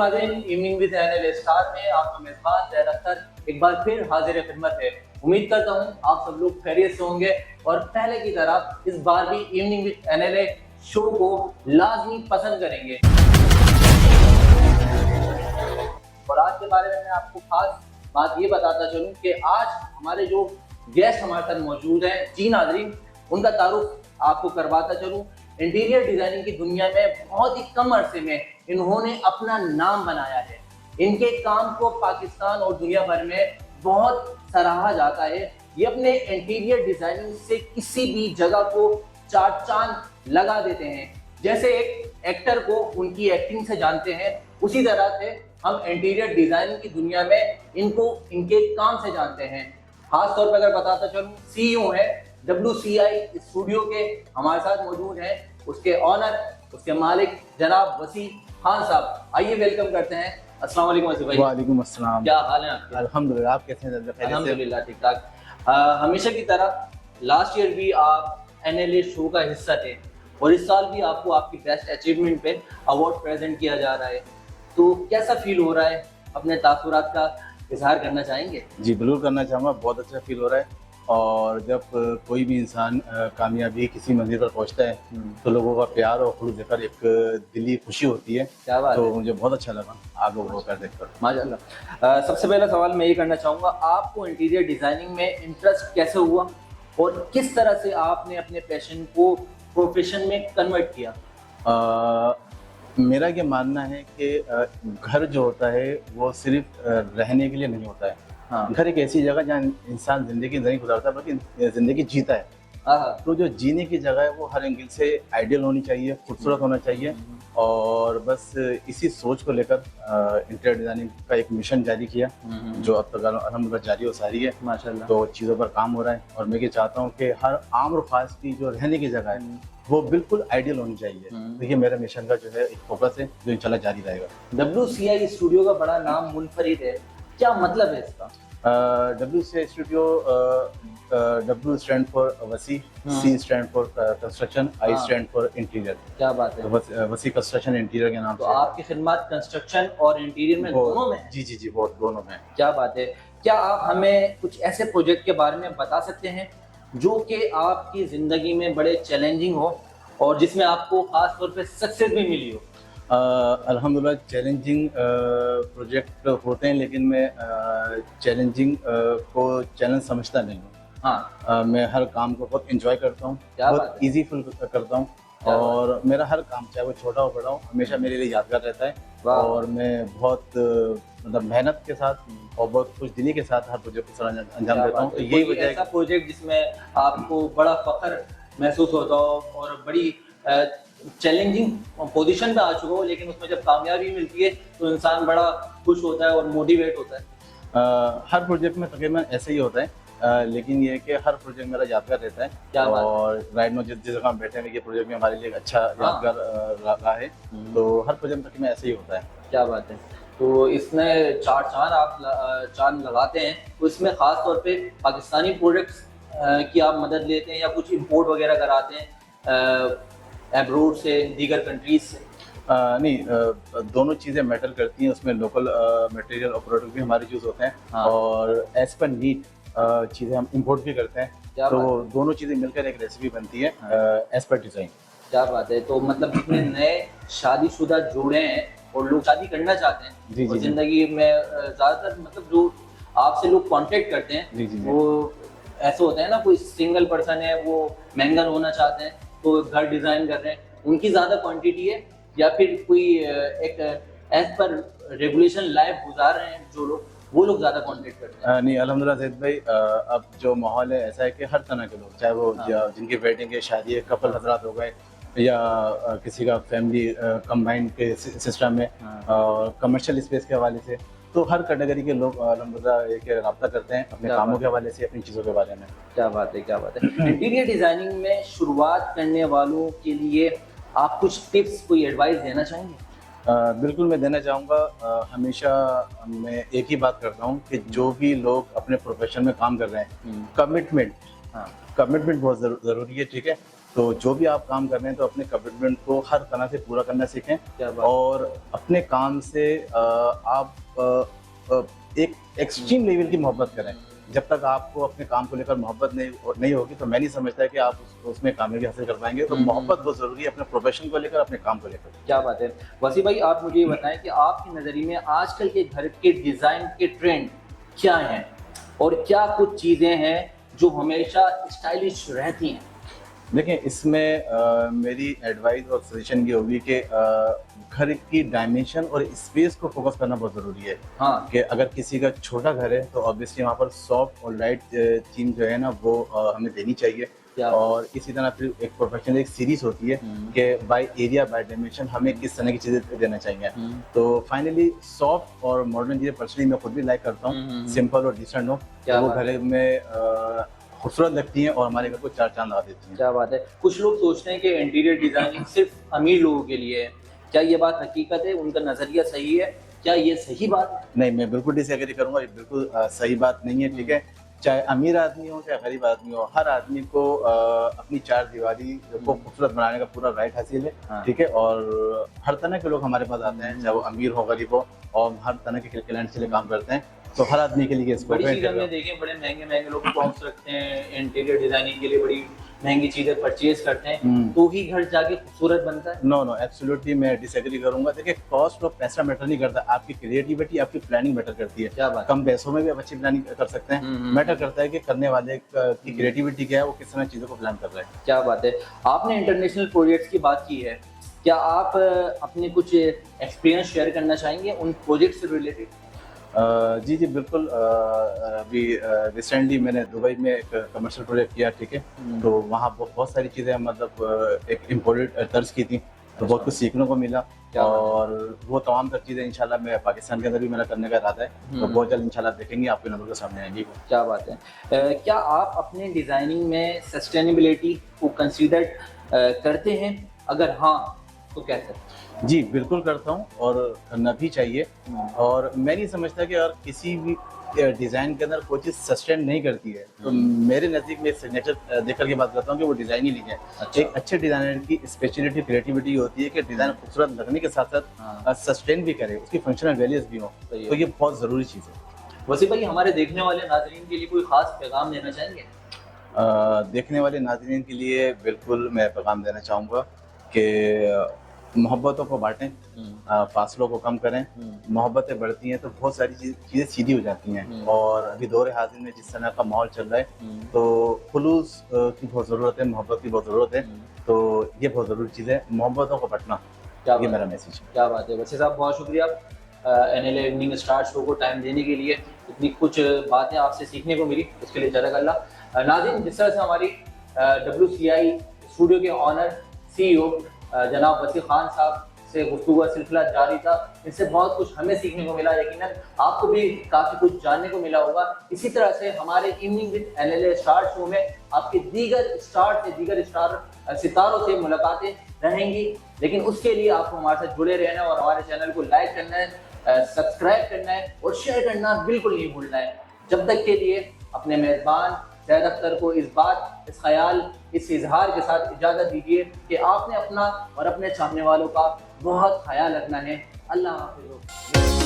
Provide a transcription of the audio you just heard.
नाज़रीन, evening with NL star में आपका मेज़बान ज़ैर अख्तर एक बार फिर हाजिर खिदमत है। उम्मीद करता हूँ आप सब लोग खैरियत से होंगे और पहले की तरह इस बार भी इवनिंग विद एनएल शो को लाजमी पसंद करेंगे। और आज के बारे में मैं आपको खास बात ये बताता चलूँ कि आज हमारे जो गेस्ट हमारे साथ मौजूद हैं, जी नाज़रीन, उनका तारुफ आपको करवाता चलूँ। इंटीरियर डिजाइनिंग की दुनिया में बहुत ही कम अरसे में इन्होंने अपना नाम बनाया है। इनके काम को पाकिस्तान और दुनिया भर में बहुत सराहा जाता है। ये अपने इंटीरियर डिजाइनिंग से किसी भी जगह को चार चांद लगा देते हैं। जैसे एक एक्टर को उनकी एक्टिंग से जानते हैं, उसी तरह से हम इंटीरियर डिजाइनिंग की दुनिया में इनको इनके काम से जानते हैं। खास तौर पर अगर बताता चलूँ, सीईओ है WCI स्टूडियो के हमारे साथ मौजूद हैं, उसके ऑनर, उसके मालिक जनाब वसी खान साहब। आइए वेलकम करते हैं। अस्सलाम वालेकुम वसी भाई। वालेकुम अस्सलाम। क्या हाल है आपके? अल्हम्दुलिल्लाह, आप कैसे हैं? अल्हम्दुलिल्लाह ठीक ठाक। हमेशा की तरह लास्ट ईयर भी आप NLA शो का हिस्सा थे और इस साल भी आपको आपकी बेस्ट अचीवमेंट पे अवार्ड प्रेजेंट किया जा रहा है, तो कैसा फील हो रहा है? अपने तासुरात का इजहार करना चाहेंगे? जी बिल्कुल करना चाहूँगा। बहुत अच्छा फील हो रहा है और जब कोई भी इंसान कामयाबी किसी मंजिल पर पहुंचता है तो लोगों का प्यार और खुश देखकर एक दिली खुशी होती है। क्या बात तो है? मुझे बहुत अच्छा लगा आप लोगों को कर देखकर। माशाल्लाह। सबसे पहला सवाल मैं ये करना चाहूँगा, आपको इंटीरियर डिजाइनिंग में इंटरेस्ट कैसे हुआ और किस तरह से आपने अपने पैशन को प्रोफेशन में कन्वर्ट किया? मेरा ये मानना है कि घर जो होता है वो सिर्फ रहने के लिए नहीं होता है। हाँ। घर एक ऐसी जगह जहाँ इंसान जिंदगी नहीं गुजारता बल्कि जिंदगी जीता है। हाँ। तो जो जीने की जगह है वो हर एंगल से आइडियल होनी चाहिए, खूबसूरत होना चाहिए। और बस इसी सोच को लेकर इंटीरियर डिजाइनिंग का एक मिशन जारी किया जो अब तक अल्हम्दुलिल्लाह जारी और सारी है। माशाल्लाह। तो चीज़ों पर काम हो रहा है और मैं ये चाहता हूँ कि हर आम और खास की जो रहने की जगह है वो बिल्कुल आइडियल होनी चाहिए। तो ये मेरा मिशन का जो है एक फोकस है जो इंशाल्लाह जारी रहेगा। WCI स्टूडियो का बड़ा नाम मुनफरिद है, क्या मतलब है इसका? WCI studio, W stand for वसी, C stand for construction, I stand for interior. क्या बात है? तो वसी कंस्ट्रक्शन इंटीरियर के नाम तो से आपकी खिदमत कंस्ट्रक्शन और इंटीरियर में दोनों में है? जी बहुत दोनों में। क्या बात है। क्या आप हमें कुछ ऐसे प्रोजेक्ट के बारे में बता सकते हैं जो कि आपकी ज़िंदगी में बड़े चैलेंजिंग हो और जिसमें आपको खास तौर पे सक्सेस भी मिली हो? अल्हम्दुलिल्लाह चैलेंजिंग प्रोजेक्ट होते हैं, लेकिन मैं चैलेंजिंग को चैलेंज समझता नहीं हूँ। हाँ। मैं हर काम को बहुत इंजॉय करता हूँ, क्या बात बहुत ईजी फील करता हूँ और मेरा हर काम चाहे वो छोटा हो बड़ा हो हमेशा मेरे लिए यादगार रहता है। और मैं बहुत मतलब मेहनत के साथ और बहुत खुश दिली के साथ हर प्रोजेक्ट को अंजाम देता हूँ। तो यही वजह है ऐसा प्रोजेक्ट जिसमें आपको बड़ा फख्र महसूस होता हो और बड़ी चैलेंजिंग पोजीशन पे आ चुका हो, लेकिन उसमें जब कामयाबी मिलती है तो इंसान बड़ा खुश होता है और मोटिवेट होता है। हर प्रोजेक्ट में तकरीबन ऐसे ही होता है, लेकिन ये है कि हर प्रोजेक्ट मेरा यादगार रहता है। क्या बात है? और राइट नो जिस जगह हम बैठे हैं ये प्रोजेक्ट भी हमारे लिए एक अच्छा यादगार रहा है। तो हर प्रोजेक्ट में तकरीबन ऐसे ही होता है। क्या बात है। तो इसमें चार चांद आप चांद लगाते हैं, तो इसमें खास तौर पे पाकिस्तानी प्रोडक्ट्स की आप मदद लेते हैं या कुछ इंपोर्ट वगैरह कराते हैं एब्रोड से, दीगर कंट्रीज से? नहीं, दोनों चीज़ें मैटर करती हैं। उसमें लोकल मटेरियल और प्रोडक्ट भी हमारे यूज़ होते हैं। हाँ। और एज पर नीड चीज़ें हम इंपोर्ट भी करते हैं। तो दोनों चीज़ें मिलकर एक रेसिपी बनती है एज पर डिज़ाइन। क्या बात है। तो मतलब जितने नए शादीशुदा जोड़े हैं और लोग शादी करना चाहते हैं जी, और जी, जिंदगी में ज़्यादातर मतलब जो आपसे लोग कांटेक्ट करते हैं वो ऐसे होते हैं ना, कोई सिंगल पर्सन है वो महंगा होना चाहते हैं तो घर डिज़ाइन कर रहे हैं, उनकी ज़्यादा क्वांटिटी है या फिर कोई एक एज पर रेगुलेशन लाइफ गुजार रहे हैं जो लोग, वो लोग ज़्यादा कांटेक्ट करते हैं? नहीं अल्हम्दुलिल्लाह ज़ैद भाई, अब जो माहौल है ऐसा है कि हर तरह के लोग, चाहे वो जिनकी वेडिंग है, शादी है, कपल हजरात हो गए या किसी का फैमिली कंबाइंड के सिस्टम में, कमर्शियल स्पेस के हवाले से, तो हर कैटेगरी के लोग अल्हम्दुलिल्लाह एक रब्ता करते हैं अपने कामों के हवाले से, अपनी चीज़ों के बारे में। क्या बात है, क्या बात है। इंटीरियर डिजाइनिंग में शुरुआत करने वालों के लिए आप कुछ टिप्स, कोई एडवाइस देना चाहेंगे? बिल्कुल मैं देना चाहूँगा। हमेशा मैं एक ही बात करता हूँ कि जो भी लोग अपने प्रोफेशन में काम कर रहे हैं, कमिटमेंट बहुत ज़रूरी है, ठीक है। तो जो भी आप काम कर रहे हैं तो अपने कमिटमेंट को हर तरह से पूरा करना सीखें क्या बात। और अपने काम से आप एक एक्सट्रीम लेवल की मोहब्बत करें। जब तक आपको अपने काम को लेकर मोहब्बत नहीं होगी तो मैं नहीं समझता है कि आप उसमें कामयाबी हासिल कर पाएंगे। तो मोहब्बत बहुत ज़रूरी है अपने प्रोफेशन को लेकर, अपने काम को लेकर। क्या बात है। वसी भाई, आप मुझे ये बताएं कि आपकी नज़रिए में आजकल के घर के डिज़ाइन के ट्रेंड क्या हैं और क्या कुछ चीज़ें हैं जो हमेशा स्टाइलिश रहती हैं? देखिए, इसमें मेरी एडवाइस और सजेशन ये होगी कि घर की डायमेंशन और स्पेस को फोकस करना बहुत ज़रूरी है। हाँ। कि अगर किसी का छोटा घर है तो ऑब्वियसली वहाँ पर सॉफ्ट और लाइट थीम जो है ना वो हमें देनी चाहिए। क्या और इसी तरह फिर एक प्रोफेशनल एक सीरीज होती है कि बाय एरिया बाय डायमेंशन हमें किस तरह की चीज़ें देना चाहिए। तो फाइनली सॉफ्ट और मॉडर्न चीज़ें पर्सनली मैं खुद भी लाइक करता हूँ, सिंपल और डिसेंट हो, क्या वो बात घर में खूबसूरत लगती हैं और हमारे घर को चार चांद ला देती हैं। क्या बात है। कुछ लोग सोचते हैं कि इंटीरियर डिज़ाइनिंग सिर्फ अमीर लोगों के लिए है। क्या ये बात हकीकत है? उनका नज़रिया सही है? क्या ये सही बात है? नहीं, मैं बिल्कुल डिसएग्री करूँगा, ये बिल्कुल सही बात नहीं है, ठीक है? चाहे अमीर आदमी हो, चाहे गरीब आदमी हो, हर आदमी को अपनी चारदीवारी को खूबसूरत बनाने का पूरा राइट हासिल है, हाँ। ठीक है? और हर तरह के लोग हमारे पास आते हैं, चाहे वो अमीर हो, गरीब हो, और हर तरह के क्लाइंट्स के लिए काम करते हैं। तो हर आदमी के लिए स्कोप बड़ी है। चीज़ हमने देखे, बड़े महंगे लोग बॉक्स रखते हैं इंटीरियर डिज़ाइनिंग के लिए, बड़ी महंगी चीज़ें परचेज करते हैं तो ही घर जाके खूबसूरत बनता है। नो एब्सोल्युटली मैं डिसएग्री करूंगा। देखिए, कॉस्ट और पैसा मैटर नहीं करता, आपकी क्रिएटिविटी, आपकी प्लानिंग मैटर करती है। क्या बात। कम पैसों में भी आप अच्छी प्लानिंग कर सकते हैं। मैटर करता है कि करने वाले की क्रिएटिविटी क्या है, वो किस तरह चीज़ों को प्लान कर रहा है। क्या बात है। आपने इंटरनेशनल प्रोजेक्ट्स की बात की है, क्या आप अपने कुछ एक्सपीरियंस शेयर करना चाहेंगे उन प्रोजेक्ट से रिलेटेड? जी बिल्कुल। अभी रिसेंटली मैंने दुबई में एक कमर्शियल प्रोजेक्ट किया, ठीक है? तो वहाँ बहुत सारी चीज़ें मतलब एक इम्पोर्टेड तर्ज की थी, तो बहुत कुछ सीखने को मिला। और वो तमाम तर चीज़ें इंशाल्लाह मैं पाकिस्तान के अंदर भी मेरा करने का इरादा है, तो बहुत जल्द इंशाल्लाह देखेंगे, आपके नज़र के सामने आएंगी। क्या बात है। क्या आप अपने डिज़ाइनिंग में सस्टेनेबिलिटी को कंसीडर करते हैं? अगर हाँ तो कैसे? जी बिल्कुल करता हूँ और करना भी चाहिए। और मैं नहीं समझता कि अगर किसी भी डिज़ाइन के अंदर कोई चीज़ सस्टेन नहीं करती है तो मेरे नज़दीक में सिग्नेचर देख करके बात करता हूँ कि वो डिज़ाइन ही नहीं है। अच्छा। एक अच्छे डिज़ाइनर की स्पेशलिटी क्रिएटिविटी होती है कि डिज़ाइन खूबसूरत लगने के साथ साथ सस्टेन भी करे, उसकी फंक्शनल वैल्यूज भी हो, तो ये बहुत ज़रूरी चीज़ है। वसी भाई, हमारे देखने वाले नाज़रीन के लिए कोई ख़ास पैगाम देना चाहेंगे? देखने वाले नाज़रीन के लिए बिल्कुल मैं पैगाम देना चाहूँगा कि मोहब्बतों को बांटें, फासलों को कम करें। मोहब्बतें बढ़ती हैं तो बहुत सारी चीज़ें सीधी हो जाती हैं। और अभी दौर हाज़िर में जिस तरह का माहौल चल रहा है तो खुलूस की बहुत ज़रूरत है, मोहब्बत की बहुत ज़रूरत है। तो ये बहुत ज़रूरी चीज़ है, मोहब्बतों को बांटना, ये मेरा मैसेज है। क्या बात है। वैसे साहब, बहुत शुक्रिया NLA इवनिंग स्टार शो को टाइम देने के लिए। इतनी कुछ बातें आपसे सीखने को मिली, इसके लिए जज़ाकल्लाह। नाज़रीन, जिस तरह से हमारी WCI स्टूडियो के ऑनर CEO जनाब वसी खान साहब से गुफ्तगू का सिलसिला जारी था, इनसे बहुत कुछ हमें सीखने को मिला, यकीनन आपको भी काफ़ी कुछ जानने को मिला होगा। इसी तरह से हमारे evening with NLA star show में आपके दीगर स्टार सितारों से मुलाकातें रहेंगी, लेकिन उसके लिए आपको हमारे साथ जुड़े रहना और हमारे चैनल को लाइक करना है, सब्सक्राइब करना है और शेयर करना बिल्कुल नहीं भूलना है। जब तक के लिए अपने मेज़बान ज़ैद अख्तर को इस ख्याल, इस इजहार के साथ इजाज़त दीजिए कि आपने अपना और अपने चाहने वालों का बहुत ख्याल रखना है। अल्लाह हाफ़िज़।